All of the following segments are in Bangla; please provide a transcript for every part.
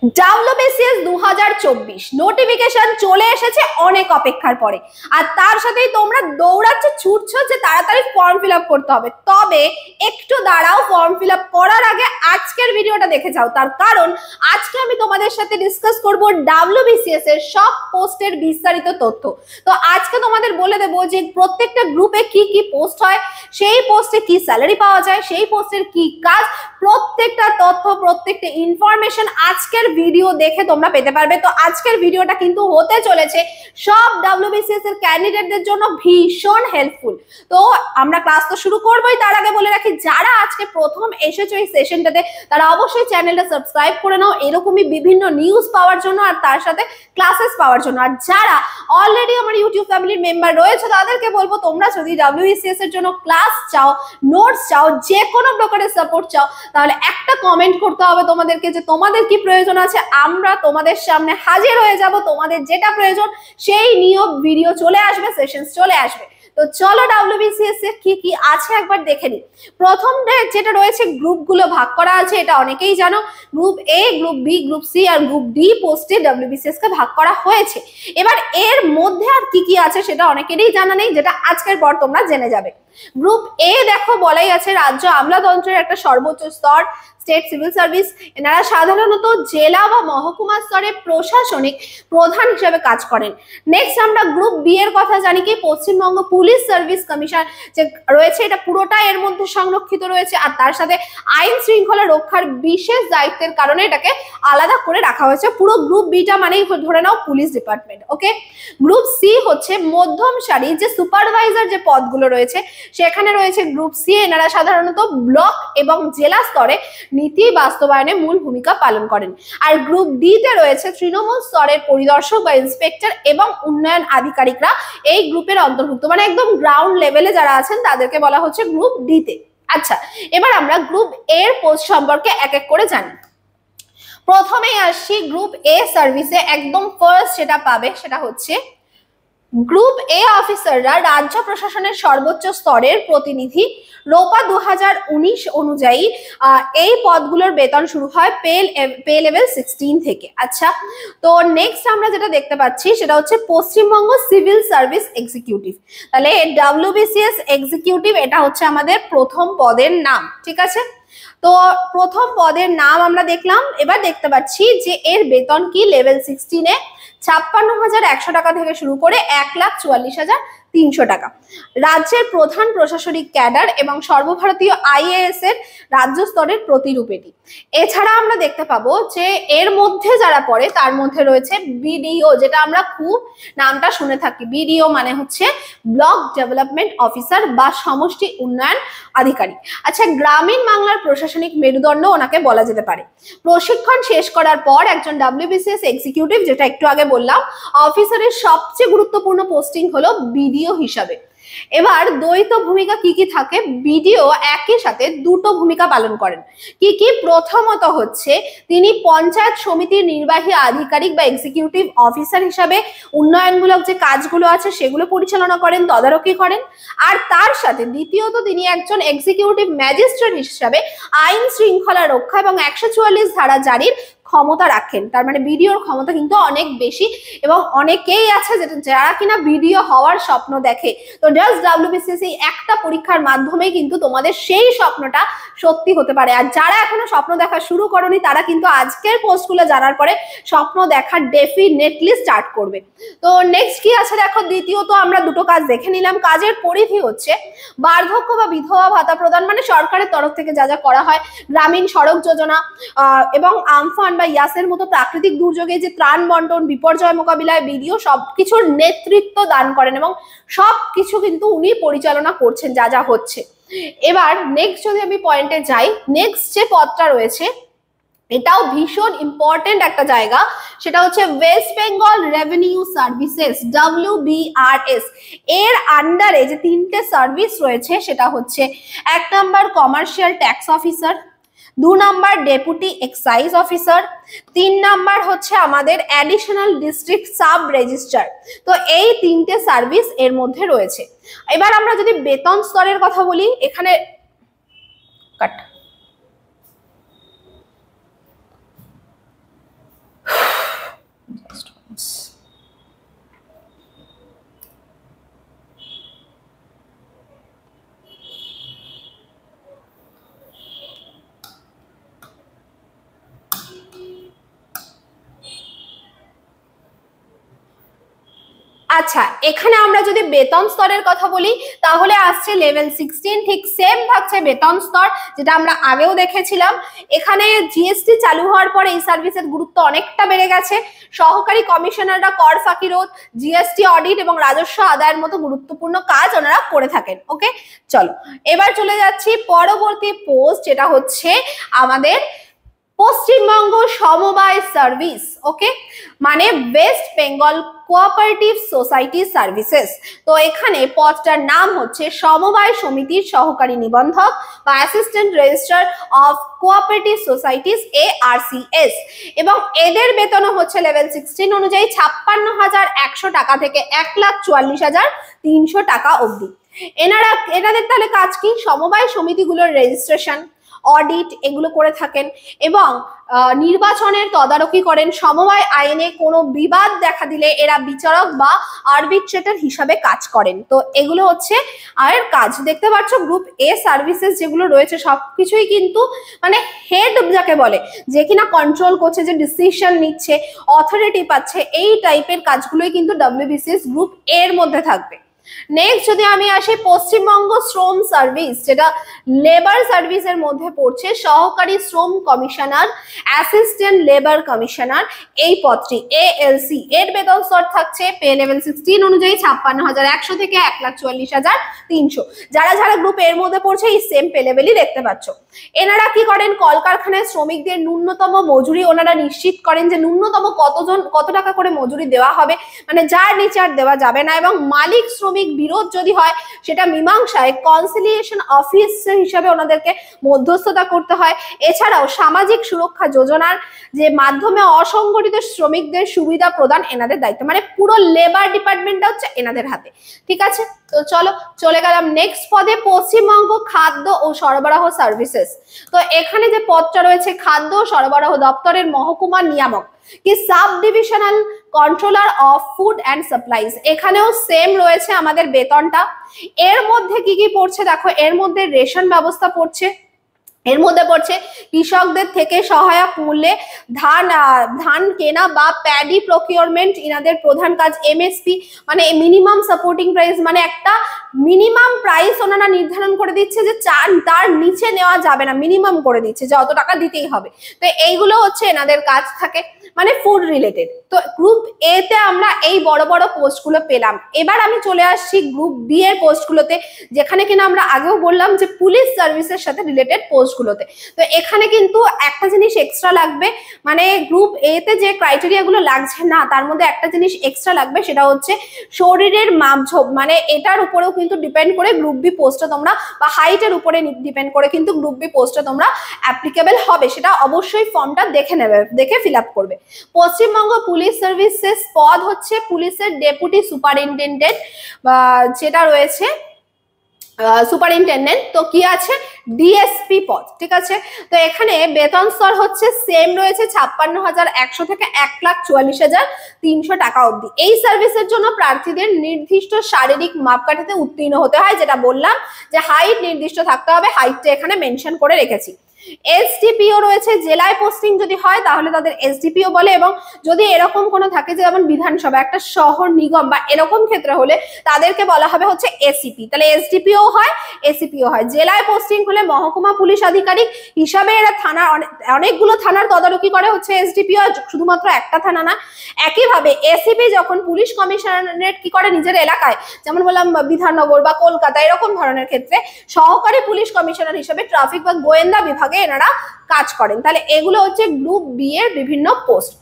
WBCS 2024 নোটিফিকেশন চলে এসেছে অনেক অপেক্ষার পরে, আর তার সাথেই তোমরা দৌড়াচ্ছ ছুটছো যে তাড়াতাড়ি ফর্ম ফিল আপ করতে হবে। তবে একটু দাঁড়াও, ফর্ম ফিল আপ করার আগে আজকের ভিডিওটা দেখে যাও, তার কারণ আজকে আমি তোমাদের সাথে ডিসকাস করব WBCS এর সব পোস্টের বিস্তারিত তথ্য। তো আজকে তোমাদের বলে দেবো যে প্রত্যেকটা গ্রুপে কি কি পোস্ট হয়, সেই পোস্টে কি স্যালারি পাওয়া যায়, সেই পোস্টের কি কাজ, প্রত্যেকটা তথ্য প্রত্যেকটা ইনফরমেশন আজকের ভিডিও দেখে তোমরা পেতে পারবে। তো আজকের ভিডিওটা কিন্তু হতে চলেছে সব WBCS এর ক্যান্ডিডেটদের জন্য ভীষণ হেল্পফুল। তো আমরা ক্লাস তো শুরু করবোই, তার আগে বলে রাখি যারা আজকে প্রথম এসেছো এই সেশনটাতে তারা অবশ্যই চ্যানেলটা সাবস্ক্রাইব করে নাও এরকমই বিভিন্ন নিউজ পাওয়ার জন্য আর তার সাথে ক্লাসেস পাওয়ার জন্য। আর যারা অলরেডি আমার ইউটিউব ফ্যামিলির মেম্বার রয়েছে তাদেরকে বলবো তোমরা যদি WBCS এর জন্য ক্লাস চাও, নোটস চাও, যে কোনো প্রকারের সাপোর্ট চাও, তাহলে একটা কমেন্ট করতে হবে তোমাদেরকে যে তোমাদের কি প্রয়োজন আছে। আমরা তোমাদের সামনে হাজির হয়ে যাব, তোমাদের যেটা প্রয়োজন সেই নিয়োগ ভিডিও চলে আসবে, সেশনস চলে আসবে। তো চলো WBCS এর কি কি আছে একবার দেখে নিই। প্রথম যেটা রয়েছে গ্রুপগুলো ভাগ করা আছে, এটা অনেকেই জানো। Group A, group B, group C আর গ্রুপ ডি পোস্টে WBCS কে ভাগ করা হয়েছে। এবার এর মধ্যে আর কি কি আছে সেটা অনেকেরই জানা নেই, যেটা আজকের পর তোমরা জেনে যাবে। গ্রুপ এ দেখো বলাই আছে রাজ্য আমলাতন্ত্রের একটা সর্বোচ্চ স্তর, স্টেট সিভিল সার্ভিস। এনারা সাধারণত জেলা বা মহকুমা স্তরে প্রশাসনিক প্রধান হিসেবে কাজ করেন। নেক্সট আমরা গ্রুপ বি এর কথা জানি কি পশ্চিমবঙ্গ পুলিশ সার্ভিস কমিশন যে রয়েছে এটা পুরোটা এর মধ্যে সংরক্ষিত রয়েছে, আর তার সাথে আইন শৃঙ্খলা রক্ষার বিশেষ দায়িত্বের কারণে এটাকে আলাদা করে রাখা হয়েছে। পুরো গ্রুপ বিটা মানেই ধরে নাও পুলিশ ডিপার্টমেন্ট। ওকে, গ্রুপ সি হচ্ছে মধ্যম সারি যে সুপারভাইজার যে পদগুলো রয়েছে সেখানে রয়েছে গ্রুপ সি। এনারা সাধারণত ব্লক এবং জেলা স্তরে নীতি বাস্তবায়নে মূল ভূমিকা পালন করেন। আর গ্রুপ ডি তে রয়েছে তৃণমূল স্তরের পরিদর্শক বা ইন্সপেক্টর এবং উন্নয়ন আধিকারিকরা এই গ্রুপের অন্তর্ভুক্ত, মানে একদম গ্রাউন্ড লেভেলে যারা আছেন তাদেরকে বলা হচ্ছে গ্রুপ ডি তে। আচ্ছা, এবার আমরা গ্রুপ এর পোস্ট সম্পর্কে এক এক করে জানি। প্রথমেই আসছি গ্রুপ এ সার্ভিসে, একদম ফার্স্ট যেটা পাবে সেটা হচ্ছে গ্রুপ এ অফিসাররা রাজ্য প্রশাসনের সর্বোচ্চ স্তরের প্রতিনিধি। রোপা 2019 অনুযায়ী এই পদগুলোর বেতন শুরু হয় পে লেভেল 16 থেকে। আচ্ছা, তো নেক্সট আমরা যেটা দেখতে পাচ্ছি সেটা হচ্ছে পশ্চিমবঙ্গ সিভিল সার্ভিস এক্সিকিউটিভ। তাহলে WBCS এক্সিকিউটিভ এটা হচ্ছে আমাদের প্রথম পদের নাম, ঠিক আছে। তো প্রথম পদের নাম আমরা দেখলাম, এবার দেখতে পাচ্ছি যে এর বেতন কি লেভেল 16 এ 56,100 টাকা থেকে শুরু করে 1,44,300 টাকা। রাজ্যের প্রধান প্রশাসনিক ক্যাডার এবং সর্বভারতীয় IAS এর রাজ্য স্তরের প্রতিরূপ এটি। এছাড়া আমরা দেখতে পাবো যে এর মধ্যে যারা পড়ে তার মধ্যে রয়েছে BDO, যেটা আমরা খুব নামটা শুনে থাকি। BDO মানে হচ্ছে ব্লক ডেভেলপমেন্ট অফিসার বা সমষ্টি উন্নয়ন আধিকারিক। আচ্ছা, গ্রামীণ বাংলার প্রশাসনিক মেরুদণ্ড ওনাকে বলা যেতে পারে। প্রশিক্ষণ শেষ করার পর একজন WBCS এক্সিকিউটিভ, যেটা একটু আগে বললাম, অফিসারের সবচেয়ে গুরুত্বপূর্ণ পোস্টিং হলো BDO হিসাবে। এবার দ্বৈত ভূমিকা কি কি থাকে, BDO একই সাথে দুটো ভূমিকা পালন করেন। কি কি? প্রথমত হচ্ছে তিনি পঞ্চায়েত সমিতির নির্বাহী আধিকারিক বা এক্সিকিউটিভ অফিসার হিসাবে উন্নয়নমূলক যে কাজগুলো আছে সেগুলো পরিচালনা করেন, তদারকি করেন। আর তার সাথে দ্বিতীয়ত তিনি একজন এক্সিকিউটিভ ম্যাজিস্ট্রেট হিসাবে আইন শৃঙ্খলা রক্ষা এবং 144 ধারা জারির ক্ষমতা রাখেন। তার মানে BDOর ক্ষমতা কিন্তু অনেক বেশি, এবং অনেকেই আছে যারা কিনা BDO হওয়ার স্বপ্ন দেখে। তো জাস্ট WBCS এই একটা পরীক্ষার মাধ্যমে কিন্তু তোমাদের সেই স্বপ্নটা সত্যি হতে পারে। আর যারা এখনো স্বপ্ন দেখা শুরু করনি তারা কিন্তু আজকের পোস্টগুলো জানার পরে স্বপ্ন দেখা ডেফিনেটলি স্টার্ট করবে। তো নেক্সট কি আছে দেখো, দ্বিতীয়ত আমরা দুটো কাজ দেখে নিলাম। কাজের পরিধি হচ্ছে বার্ধক্য বা বিধবা ভাতা প্রদান, মানে সরকারের তরফ থেকে যা যা করা হয়, গ্রামীণ সড়ক যোজনা এবং আমফান বা ইয়াসের মতো প্রাকৃতিক দুর্যোগে যে ত্রাণ বন্টন, বিপর্যয় মোকাবিলায় BDO সবকিছুর নেতৃত্ব দান করেন এবং সবকিছু কিন্তু উনি পরিচালনা করছেন যা যা হচ্ছে। এবার নেক্সট যদি আমি পয়েন্টে যাই, নেক্সট যে পদটা রয়েছে এটাও ভীষণ ইম্পর্টেন্ট একটা জায়গা, সেটা হচ্ছে West Bengal revenue services WBRS। এর আন্ডারে যে তিনটে সার্ভিস রয়েছে সেটা হচ্ছে 1 নম্বর কমার্শিয়াল ট্যাক্স অফিসার, 2 নম্বর ডেপুটি এক্সাইজ অফিসার, 3 নম্বর হচ্ছে আমাদের অ্যাডিশনাল ডিস্ট্রিক্ট সাব রেজিস্ট্রার। তো এই তিনটে সার্ভিস এর মধ্যে রয়েছে। এবার আমরা যদি বেতন স্তরের কথা বলি, এখানে কাট আচ্ছা, এখানে আমরা যদি বেতন স্তরের কথা বলি তাহলে আসছে লেভেল 16, ঠিক সেম থাকছে বেতন স্তর যেটা আমরা আগেও দেখেছিলাম। এখানে জিএসটি চালু হওয়ার পর এই সার্ভিসের গুরুত্ব অনেকটা বেড়ে গেছে। সহকারী কমিশনাররা কর ফাঁকি রোধ, জিএসটি অডিট এবং রাজস্ব আদায়ের মতো গুরুত্বপূর্ণ কাজ ওনারা করে থাকেন। ওকে, চলো এবার চলে যাচ্ছি পরবর্তী পোস্ট, যেটা হচ্ছে আমাদের পশ্চিমবঙ্গ সমবায় সার্ভিস। ওকে, মানে West Bengal cooperative society services. তো এখানে পদটার নাম হচ্ছে সমবায় সমিতির সহকারী নিবন্ধক বা assistant registrar of cooperative societies ARCS, এবং এদের বেতনও হচ্ছে লেভেল 16 অনুযায়ী 56,100 টাকা থেকে 1,44,300 টাকা অবধি। এনাদের তাহলে কাজ কি? সমবায় সমিতিগুলোর রেজিস্ট্রেশন, অডিট এগুলো করে থাকেন এবং নির্বাচনের তদারকি করেন। সমবায় আইনে কোনো বিবাদ দেখা দিলে এরা বিচারক বা আরবিট্রেটর হিসাবে কাজ করেন। তো এগুলো হচ্ছে আর কাজ। দেখতে পাচ্ছ গ্রুপ এ সার্ভিসেস যেগুলো রয়েছে সবকিছুই কিন্তু মানে হেড যাকে বলে, যে কিনা কন্ট্রোল করছে, যে ডিসিশন নিচ্ছে, অথরিটি পাচ্ছে, এই টাইপের কাজগুলোই কিন্তু WBCS গ্রুপ এর মধ্যে থাকবে। নেক্সট যদি আমি আসি পশ্চিমবঙ্গ শ্রম সার্ভিস, যেটা লেবার সার্ভিসের মধ্যে পড়ছে, সহকারী শ্রম কমিশনার, অ্যাসিস্ট্যান্ট লেবার কমিশনার, এই পদটি ALC এর বেতন স্তর থাকছে পে লেভেল 16 অনুযায়ী 56,100 থেকে 1,44,300। যারা যারা গ্রুপ এর মধ্যে পড়ছে এই সেম পে লেভেলই দেখতে পাচ্ছ। এনারা কি করেন? কলকারখানায় শ্রমিকদের ন্যূনতম মজুরি ওনারা নিশ্চিত করেন, যে ন্যূনতম কত টাকা করে মজুরি দেওয়া হবে, মানে যার নিচে আর দেওয়া যাবে না। এবং মালিক শ্রমিক বিরোধ যদি হয় সেটা মীমাংসায় কনসিলিয়েশন অফিস হিসেবে ওনাদেরকে মধ্যস্থতা করতে হয়। এছাড়াও সামাজিক সুরক্ষা যোজনার যে মাধ্যমে অসংগঠিত শ্রমিকদের সুবিধা প্রদান এনাদের দায়িত্ব, মানে পুরো লেবার ডিপার্টমেন্টটা হচ্ছে এনাদের হাতে। ঠিক আছে, তো চলো চলে গেলাম নেক্সট পদে, পশ্চিমবঙ্গ খাদ্য ও সরবরাহ সার্ভিসেস। তো এখানে যে পদটা রয়েছে খাদ্য ও সরবরাহ দপ্তরের মহকুমা নিয়ামক কি sub divisional controller of food and supplies, এখানেও সেম রয়েছে আমাদের বেতনটা। এর মধ্যে কি কি পড়ছে দেখো, এর মধ্যে রেশন ব্যবস্থা পড়ছে, এর মধ্যে পড়ছে কৃষকদের থেকে সহায়ক মূল্যে ধান কেনা বা প্যাডি প্রকিউরমেন্ট, ইনাদের প্রধান কাজ। MSP মানে মিনিমাম সাপোর্টিং প্রাইস, মানে একটা মিনিমাম প্রাইস ওনারা নির্ধারণ করে দিচ্ছে যে তার নিচে নেওয়া যাবে না, মিনিমাম করে দিচ্ছে যে অত টাকা দিতেই হবে। তো এইগুলো হচ্ছে এনাদের কাজ থাকে, মানে ফুড রিলেটেড। তো গ্রুপ এ তে আমরা এই বড় বড় পোস্টগুলো পেলাম। এবার আমি চলে আসছি গ্রুপ বি এর পোস্টগুলোতে, যেখানে কিনা আমরা আগেও বললাম যে পুলিশ সার্ভিসের সাথে রিলেটেড পোস্টগুলোতে। তো এখানে কিন্তু একটা জিনিস এক্সট্রা লাগবে, মানে গ্রুপ এ তে যে ক্রাইটেরিয়া গুলো লাগছে না তার মধ্যে একটা জিনিস এক্সট্রা লাগবে, সেটা হচ্ছে শরীরের মাপঝোপ, মানে এটার উপরেও কিন্তু ডিপেন্ড করে গ্রুপ বি পোস্টটা তোমরা, বা হাইটের উপরে ডিপেন্ড করে কিন্তু গ্রুপ বি পোস্টটা তোমরা অ্যাপ্লিকেবল হবে। সেটা অবশ্যই ফর্মটা দেখে নেবে, দেখে ফিল আপ করবে। পশ্চিমবঙ্গ পুলিশ সার্ভিসেস পদ হচ্ছে পুলিশের ডেপুটি সুপারিনটেন্ডেন্ট, যেটা রয়েছে সুপারিনটেন্ডেন্ট। তো কি আছে? DSP পদ। ঠিক আছে, তো এখানে বেতন স্তর হচ্ছে সেম রয়েছে 56,100 থেকে 1,44,300 টাকা অবধি। এই সার্ভিসের জন্য প্রার্থীদের নির্দিষ্ট শারীরিক মাপকাঠিতে উত্তীর্ণ হতে হয়, যেটা বললাম যে হাইট নির্দিষ্ট থাকতে হবে, হাইটটা এখানে মেনশন করে রেখেছি। SDPO রয়েছে, জেলায় পোস্টিং যদি হয় তাহলে তাদের SDPO বলে, এবং যদি এরকম কোনো থাকে যে যেমন বিধানসভা, একটা শহর নিগম বা এরকম ক্ষেত্রে হলে তাদেরকে বলা হবে হচ্ছে ACP। তাহলে SDPO হয়, ACPO হয়। জেলায় পোস্টিং হলে মহকুমা পুলিশ আধিকারিক হিসাবে এরা থানার অনেকগুলো থানার তদারকি করে হচ্ছে SDPO, শুধুমাত্র একটা থানা না। একইভাবে ACP যখন পুলিশ কমিশনারেট কি করে নিজের এলাকায়, যেমন বললাম বিধাননগর বা কলকাতা এরকম ধরনের ক্ষেত্রে সহকারী পুলিশ কমিশনার হিসেবে ট্রাফিক বা গোয়েন্দা বিভাগে এনারা কাজ করেন। তাহলে এগুলো হচ্ছে গ্রুপ বি এর বিভিন্ন পোস্ট।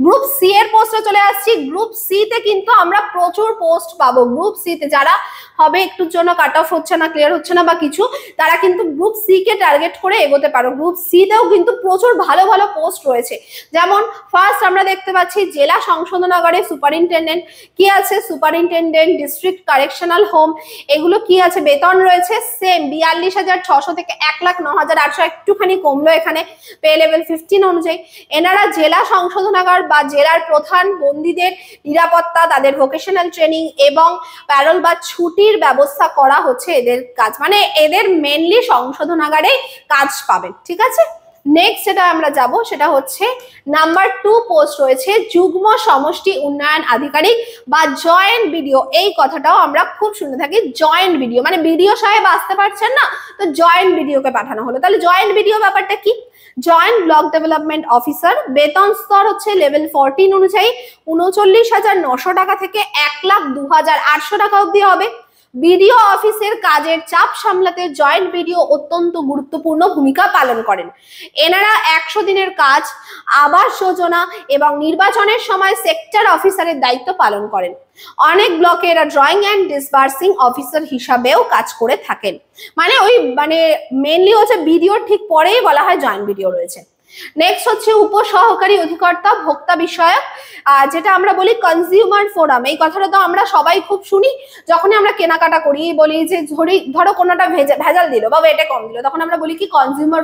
গ্রুপ সি এর পোস্টে চলে আসছি। গ্রুপ সি তে কিন্তু আমরা প্রচুর পোস্ট পাবো। গ্রুপ সি তে যারা হবে একটুর জন্য কাট অফ হচ্ছে না, ক্লিয়ার হচ্ছে না বা কিছু, তারা কিন্তু গ্রুপ সি কে টার্গেট করে এগোতে পারো। গ্রুপ সি তেও কিন্তু প্রচুর ভালো ভালো পোস্ট রয়েছে। যেমন ফার্স্ট আমরা দেখতে পাচ্ছি জেলা সংশোধনাগারে সুপারিনটেন্ডেন্ট, কি আছে সুপারিনটেন্ডেন্ট ডিস্ট্রিক্ট কারেকশনাল হোম, এগুলো কি আছে বেতন রয়েছে সেম 42,600 থেকে 1,09,800, একটুখানি কমলো এখানে পে লেভেল 15 অনুযায়ী। এনারা জেলা সংশোধনাগার বা জেলার প্রধান বন্দীদের নিরাপত্তা, তাদের ভোকেশনাল ট্রেনিং এবং প্যারোল বা ছুটির ব্যবস্থা করা হচ্ছে এদের কাজ, মানে এদের মেনলি সংশোধনাগারে কাজ পাবেন। ঠিক আছে, নেক্সট যেটা আমরা যাব সেটা হচ্ছে নাম্বার 2 পোস্ট রয়েছে যুগ্ম সমষ্টি উন্নয়ন আধিকারিক বা জয়েন্ট বিডিও। এই কথাটাও আমরা খুব শুনে থাকি, জয়েন্ট বিডিও মানে বিডিও সাহেব আসতে পারছেন না, তো জয়েন্ট বিডিওকে পাঠানো হলো। তাহলে জয়েন্ট বিডিও ব্যাপারটা কি? জয়েন্ট ব্লক ডেভেলপমেন্ট অফিসার, বেতন স্তর হচ্ছে লেভেল 14 অনুযায়ী 39,900 টাকা থেকে 1,02,800 টাকা অবধি হবে। বিডিও অফিসের কাজের চাপ সামলাতে জয়েন্ট বিডিও অত্যন্ত গুরুত্বপূর্ণ ভূমিকা পালন করেন। এনারা 100 দিনের কাজ, আবাস যোজনা এবং নির্বাচনের সময় সেক্টর অফিসারের দায়িত্ব পালন করেন। অনেক ব্লকে এরা ড্রয়িং অ্যান্ড ডিসবার্সিং অফিসার হিসাবেও কাজ করে থাকেন। মানে মেনলি হচ্ছে বিডিও ঠিক পরেই বলা হয় জয়েন্ট বিডিও রয়েছে। নেক্সট হচ্ছে উপসহকারী অধিকর্তা ভোক্তা বিষয়ক, যেটা আমরা বলি কনজিউমার ফোরাম। এই কথাটা তো আমরা সবাই খুব শুনি যখনই আমরা কেনাকাটা করি, বলি যে ধরো কোনোটা ভেজাল দিল বা ওয়েটে কম দিল, তখন আমরা বলি কি কনজিউমার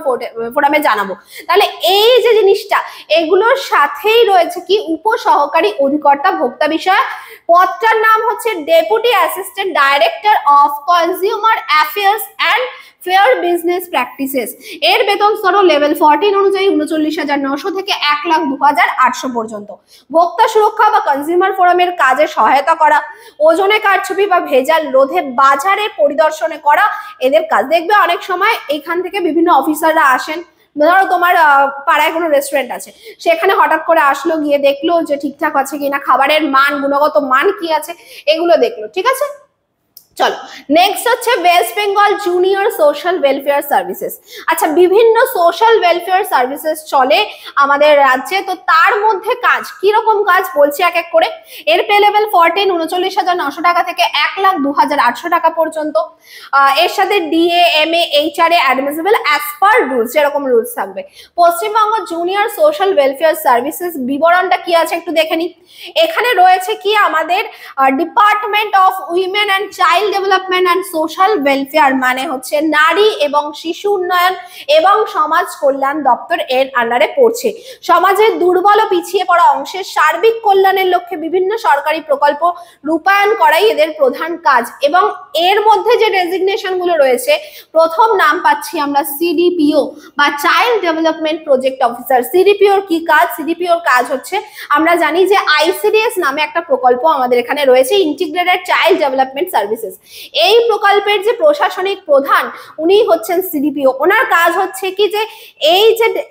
ফোরামে জানাবো। তাহলে এই যে জিনিসটা, এগুলোর সাথেই রয়েছে কি উপসহকারী অধিকর্তা ভোক্তা বিষয়ক। পদটার নাম হচ্ছে deputy assistant director of consumer affairs and fair business practices. এর বেতন স্তর লেভেল 14 অনুযায়ী 39,900 থেকে 1,02,800 পর্যন্ত। ভোক্তা সুরক্ষা বা কনজিউমার ফোরামের কাজে সহায়তা করা, ওজনে কারচুপি বা ভেজাল রোধে বাজারে পরিদর্শনে করা এদের কাজ। দেখবে অনেক সময় এখান থেকে বিভিন্ন অফিসাররা আসেন, ধরো তোমার পাড়ায় কোনো রেস্টুরেন্ট আছে, সেখানে হঠাৎ করে আসলো, গিয়ে দেখলো যে ঠিকঠাক আছে কিনা, খাবারের মান, গুণগত মান কি আছে, এগুলো দেখলো। ঠিক আছে, চলো নেক্সট হচ্ছে West Bengal junior social welfare services. আচ্ছা, বিভিন্ন সোশ্যাল ওয়েলফেয়ার সার্ভিসেস চলে আমাদের রাজ্যে, তো তার মধ্যে কাজ কিরকম কাজ বলছি এক এক করে। এর পে লেভেল 14 39,900 টাকা থেকে 1,02,800 টাকা পর্যন্ত। এর সাথে DA, MA, HRA admissible as per rules, যেরকম রুলস থাকবে। Paschimbanga junior social welfare services বিবরণটা কি আছে একটু দেখে নি। এখানে রয়েছে কি আমাদের department of women and child development and social welfare, মানে হচ্ছে নারী এবং শিশু উন্নয়ন এবং সমাজ কল্যাণ দপ্তর এর আন্ডারে পড়ছে। সমাজের দুর্বল ও পিছিয়ে পড়া অংশের সার্বিক কল্যাণের লক্ষ্যে বিভিন্ন সরকারি প্রকল্প রূপায়ণ করাই এদের প্রধান কাজ। এবং এর মধ্যে যে ডেজিগনেশন গুলো রয়েছে, প্রথম নাম পাচ্ছি আমরা সিডিপিও বা চাইল্ড ডেভেলপমেন্ট প্রজেক্ট অফিসার। সিডিপিওর কি কাজ? সিডিপিওর কাজ হচ্ছে, আমরা জানি যে আইসিডিএস নামে একটা প্রকল্প আমাদের এখানে রয়েছে, ইন্টিগ্রেটেড চাইল্ড ডেভেলপমেন্ট সার্ভিসেস। এই প্রকল্পের যে প্রশাসনিক প্রধান উনি হচ্ছেন সিডিপিও। ওনার কাজ হচ্ছে কি যে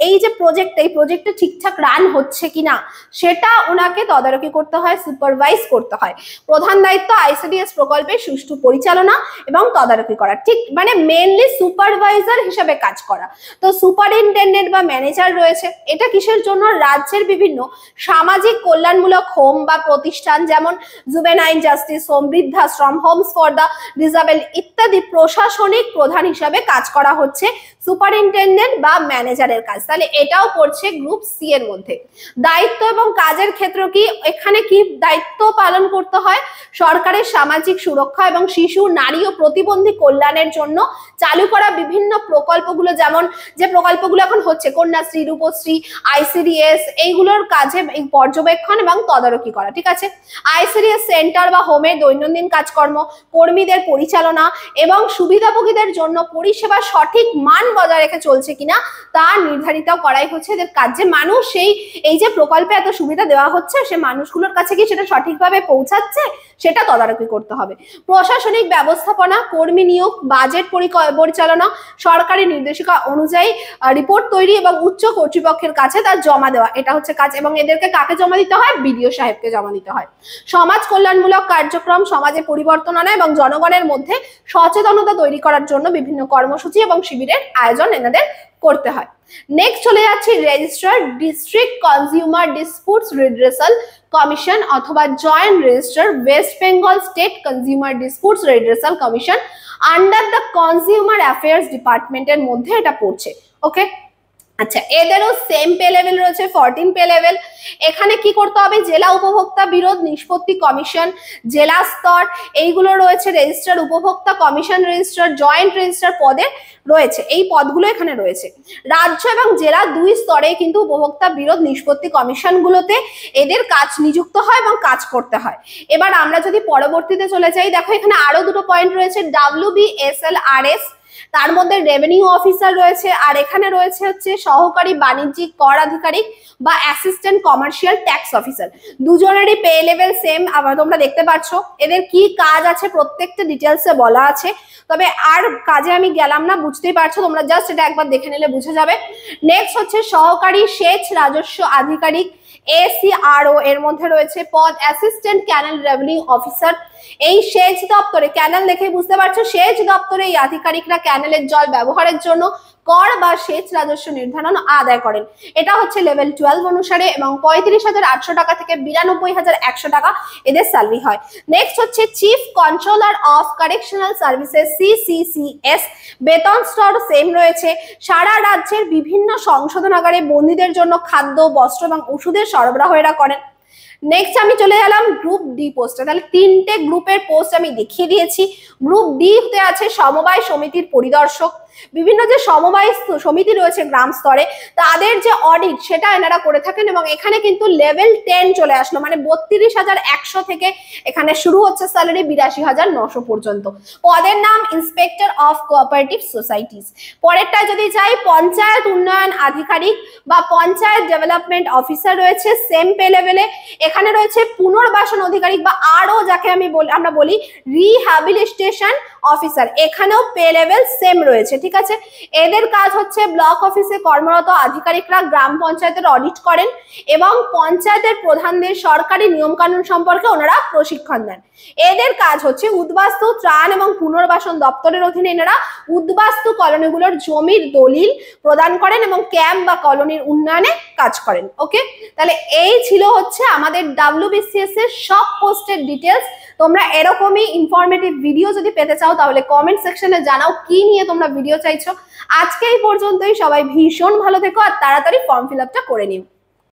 এই যে প্রজেক্ট, এই প্রজেক্টটা ঠিকঠাক রান হচ্ছে কিনা সেটা ওনাকে তদারকি করতে হয়, সুপারভাইজ করতে হয়। প্রধান দায়িত্ব আইসিডিএস প্রকল্পের সুষ্ঠু পরিচালনা এবং তদারকি করা, ঠিক মানে মেইনলি সুপারভাইজার হিসেবে কাজ করা। তো সুপারিনটেন্ডেন্ট বা ম্যানেজার রয়েছে। এটা কিসের জন্য? রাজ্যের বিভিন্ন সামাজিক কল্যাণমূলক হোম বা প্রতিষ্ঠান, যেমন জুভেনাইল জাস্টিস হোম, বৃদ্ধাশ্রম, হোমস ফর দ্য ডিসেবল ইত্যাদি প্রশাসনিক প্রধান হিসাবে কাজ করা হচ্ছে সুপারিনটেন্ডেন্ট বা ম্যানেজারের কাজ। তাহলে এটাও পড়ছে গ্রুপ সি এর মধ্যে। দায়িত্ব এবং কাজের ক্ষেত্র কি? এখানে কি দায়িত্ব পালন করতে হয়? সরকারের সামাজিক সুরক্ষা এবং শিশু, নারী ও প্রতিবন্ধী কল্যাণের জন্য চালু করা বিভিন্ন প্রকল্পগুলো, যেমন যে প্রকল্পগুলো এখন হচ্ছে কন্যাশ্রী, রূপশ্রী, আইসিডিএস, এইগুলোর কাজে পর্যবেক্ষণ এবং তদারকি করা। ঠিক আছে, আইসিডিএস সেন্টার বা হোমে দৈনন্দিন কাজকর্ম, কর্মীদের পরিচালনা এবং সুবিধাভোগীদের জন্য পরিষেবা সঠিক মান বজায় রেখে চলছে কিনা তা নির্ধারিত করাই হচ্ছে এদের কাজ। যে মানুষ এই যে প্রকল্পে এত সুবিধা দেওয়া হচ্ছে, সে মানুষগুলোর কাছে কি সেটা সঠিকভাবে পৌঁছাচ্ছে সেটা তদারকি করতে হবে। প্রশাসনিক ব্যবস্থাপনা, কর্মী নিয়োগ, বাজেট পরিচালনা, সরকারি নির্দেশিকা অনুযায়ী রিপোর্ট তৈরি এবং উচ্চ কর্তৃপক্ষের কাছে তার জমা দেওয়া, এটা হচ্ছে কাজ। এবং এদেরকে কাকে জমা দিতে হয়? বিডিও সাহেবকে জমা দিতে হয়। সমাজ কল্যাণমূলক কার্যক্রম, সমাজে পরিবর্তন আনা এবং জনগণের মধ্যে সচেতনতা তৈরি করার জন্য বিভিন্ন কর্মসূচি এবং শিবিরের আয়োজন এনাদের করতে হয়। নেক্সট চলে যাচ্ছে registrar, district consumer disputes redressal commission অথবা joint registrar, West Bengal state consumer disputes redressal commission under the consumer affairs ডিপার্টমেন্টের মধ্যে এটা পড়ছে। ওকে, আচ্ছা, এদেরও সেম পে লেভেল রয়েছে, 14 পে লেভেল। এখানে কি করতে হবে? জেলা উপভোক্তা বিরোধ নিষ্পত্তি কমিশন, জেলা স্তর, এইগুলো রয়েছে। রেজিস্ট্রার, উপভোক্তা কমিশন রেজিস্ট্রার, জয়েন্ট রেজিস্ট্রার পদে রয়েছে, এই পদগুলো এখানে রয়েছে। রাজ্য এবং জেলা দুই স্তরে কিন্তু উপভোক্তা বিরোধ নিষ্পত্তি কমিশনগুলোতে এদের কাজ নিযুক্ত হয় এবং কাজ করতে হয়। এবার আমরা যদি পরবর্তীতে চলে যাই, দেখো এখানে আরো দুটো পয়েন্ট রয়েছে, WBSLRS তার মধ্যে রেভিনিউ অফিসার রয়েছে, আর এখানে রয়েছে হচ্ছে সহকারী বাণিজ্যিক কর আধিকারিক বা অ্যাসিস্ট্যান্ট কমার্শিয়াল ট্যাক্স অফিসার। দুজনেরই পে লেভেল সেম, আবার তোমরা দেখতে পাচ্ছ এদের কি কাজ আছে প্রত্যেকটা ডিটেলসে বলা আছে। তবে আর কাজে আমি গেলাম না, বুঝতেই পারছো, তোমরা জাস্ট এটা একবার দেখে নিলে বুঝে যাবে। নেক্সট হচ্ছে সহকারী সেচ রাজস্ব আধিকারিক ACRO, এর মধ্যে রয়েছে পদ অ্যাসিস্ট্যান্ট ক্যানেল রেভিনিউ অফিসার। এই সেচ দপ্তরে, ক্যানেল দেখে বুঝতে পারছো, সেচ দপ্তরে এই আধিকারিকরা ক্যানেলের জল ব্যবহারের জন্য কর বা সেচ রাজস্ব নির্ধারণ আদায় করেন। এটা হচ্ছে লেভেল 12 অনুসারে এবং 35,800 টাকা থেকে 92,100 টাকা এদের স্যালারি হয়। নেক্সট হচ্ছে chief controller of correctional services CCCS, বেতন স্তর সেম রয়েছে। সারা রাজ্যের বিভিন্ন সংশোধনাগারে বন্দীদের জন্য খাদ্য, বস্ত্র এবং ওষুধের সরবরাহ এরা করেন। নেক্সট আমি চলে গেলাম গ্রুপ ডি পোস্টে। তাহলে তিনটে গ্রুপের পোস্ট আমি দেখিয়ে দিয়েছি। গ্রুপ ডি তে আছে সমবায় সমিতির পরিদর্শক। বিভিন্ন যে সমবায় সমিতি রয়েছে গ্রাম স্তরে, তাদের যে অডিট সেটা এনারা করে থাকেন এবং এখানে কিন্তু লেভেল 10 চলে আসলো, মানে 32,100 থেকে এখানে শুরু হচ্ছে স্যালারি 82,900 পর্যন্ত। পদের নাম ইন্সপেক্টর অফ কোঅপারেটিভ সোসাইটিস। পরেরটায় যদি যাই, পঞ্চায়েত উন্নয়ন আধিকারিক বা পঞ্চায়েত ডেভেলপমেন্ট অফিসার রয়েছে সেম পে লেভেলে। এখানে রয়েছে পুনর্বাসন অধিকারিক বা আরও যাকে আমরা বলি রিহ্যাবিলিটেশন অফিসার, এখানেও পে লেভেল সেম রয়েছে, ঠিক আছে। এদের কাজ হচ্ছে ব্লক অফিসে কর্মরত আধিকারিকরা গ্রাম পঞ্চায়েতের অডিট করেন এবং পঞ্চায়েতের প্রধানদের সরকারি নিয়মকানুন সম্পর্কে ওনারা প্রশিক্ষণ দেন। এদের কাজ হচ্ছে উদ্বাস্তু ত্রাণ এবং পুনর্বাসন দপ্তরের অধীনে এনারা উদ্বাস্তু কলোনিগুলোর জমির দলিল প্রদান করেন এবং ক্যাম্প বা কলোনির উন্নয়নে কাজ করেন। ওকে, তাহলে এই ছিল হচ্ছে আমাদের WBCS এর সব পোস্টের ডিটেলস। তোমরা এরকমই ইনফরমেটিভ ভিডিও যদি পেতে চাও তাহলে কমেন্ট সেকশনে জানাও কি নিয়ে তোমরা ভিডিও চাইছো। আজকে এই পর্যন্তই, সবাই ভীষণ ভালো থেকো আর তাড়াতাড়ি ফর্ম ফিল আপটা করে নিও।